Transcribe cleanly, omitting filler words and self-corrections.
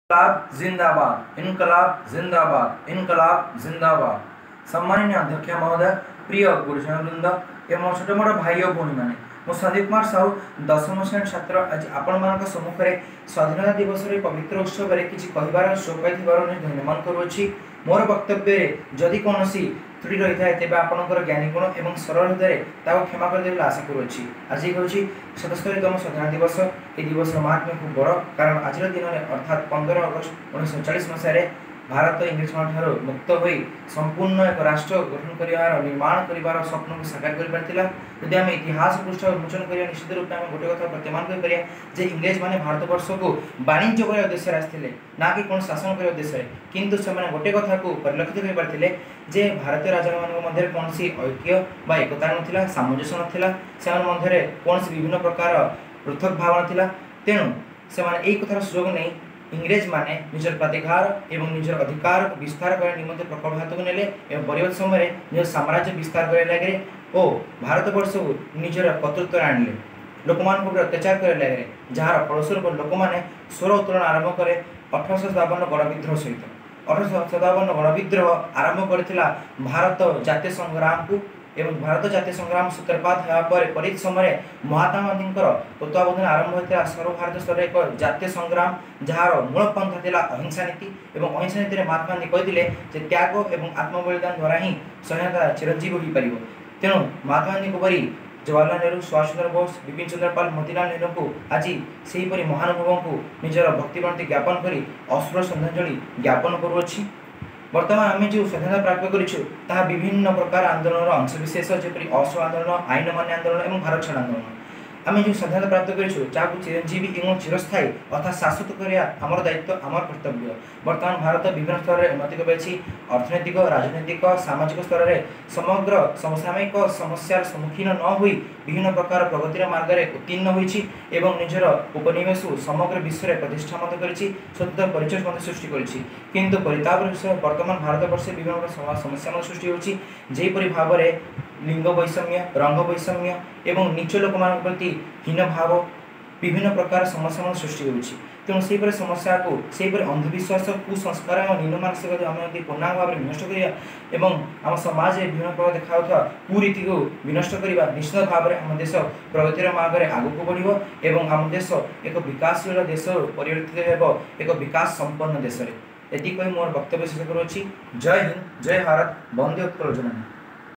इनकलाब जिंदाबाद, इनकलाब जिंदाबाद, इनकलाब जिंदाबाद। सम्माननीय अध्यक्ष महोदय, प्रिय गुरुजनवृंद एवं छोट मोट भाई और भौणी मैंने मो संदीप कुमार साहू 10म श्रेणी छात्र आज आपण सम्मुख में स्वाधीनता दिवस पवित्र उत्सव में किसी कहबार शोक धन्यवाद करुच्ची। मोर वक्तव्य जदि कौन त्रुटि रही है तेज आपंकर ज्ञानी गुण और सरल हृदय क्षमा करदे आशा करुच्ची। आज हूँ 77तम स्वाधीनता दिवस। ये दिवस महात्म्य खूब बड़ कारण आज दिन में अर्थात 15 अगस्त 1940 मसीह भारत इंग्रेज ठार मुक्त हो संपूर्ण एक राष्ट्र गठन कर निर्माण कर स्वप्न को साकार कर आम इतिहास पृष्ठ उन्मोचन कर निश्चित रूप में गोटे कथा प्रतिमान कर इंग्रेज मैंने भारतवर्ष को वाणिज्य करने उद्देश्य आसते ना कि कौन शासन करने उद्देश्य किंतु से गोटे कथा को परिलक्षित कर पारे जे भारतीय राजा मध्य कौन ऐक्य बा एकता नाला सामंजस्य नाला से कौन विभिन्न प्रकार पृथक भावना तेणु से कथार सुजोग नहीं इंग्रेज माने निजर प्राधिकार एवं निजर अधिकार को विस्तार करने निमंते प्रकल्प हाथ को नेले एवं परिवर्तन समय निज साम्राज्य विस्तार करे लगे और भारतवर्ष को निजर कर्तृत्व आणले लोक मान अत्याचार करे लगे जार फलस्वरूप लोक मैंने स्वर उत्तोलन आरंभ करे 1857 गणविद्रोह सहित 1857 गणविद्रोह आरंभ करथिला भारत जातीय संग्राम को एवं भारत जातीय संग्राम सूत्रपात होगा समय महात्मा गांधी तत्वावधान आरंभ होता सर्वभारत स्तर एक जातीय संग्राम जार मूल पंथा था अहिंसा नीति और अहिंसा नीति महात्मा गांधी कहते त्याग और आत्मबलिदान द्वारा ही स्वाधीनता चिरंजीव हो पार। तेणु महात्मा गांधी परी जवाहरलाल नेहरू, सुभाष चंद्र बोस, विपिन चंद्र पाल, मोतीलाल नेहरू को आज से महानुभवों को निजर भक्तिवृत्ति ज्ञापन कर अश्रुर श्रद्धांजलि ज्ञापन करुच्ची। वर्तमान आम जो स्वाधीनता प्राप्त करा विभिन्न प्रकार आंदोलन अंशविशेष जपरी असहयोग आंदोलन, आईन मान्य आंदोलन और भारत छाड़ आंदोलन आम जो स्वाधीनता प्राप्त करूँ चिरंजीवी एवं चिरस्थायी अर्थात शाश्वत करवा आमर दायित्व आमर कर्तव्य। वर्तमान भारत विभिन्न स्तर में उन्नति कर अर्थनैतिक, राजनैतिक, सामाजिक स्तर में समग्र समसामयिक समस्यार सम्मुखीन न हो विभिन्न प्रकार प्रगतिर मार्ग में उत्तीर्ण होती निजर उपनिवेश समग्र विश्व में प्रतिष्ठा कर स्वतंत्र परिचय सृष्टि किंतु परितापर विषय वर्तमान भारतवर्ष विभिन्न समस्या सृष्टि होपरी भाव में लिंग वैषम्य, रंग वैषम्य एवं नीच लोक प्रति हीन भाव विभिन्न प्रकार समस्या सृष्टि होती। तेणु से समस्या को से अंधविश्वास कुसंस्कार और नीन मानसिक आम पूर्णांग भाव में विनष्ट करवा आम समाज में विभिन्न प्रकार देखा कुरीति को विनष्ट करवा निश्चित भाव में आम देश प्रगतिर मार्ग में आगक बढ़ आम देश एक विकासशील देश परिवर्तित हो एक विकास संपन्न देश में। ये मोर वक्तव्य शेष करुच्ची। जय हिंद, जय भारत, वंदे उत्कल जननी।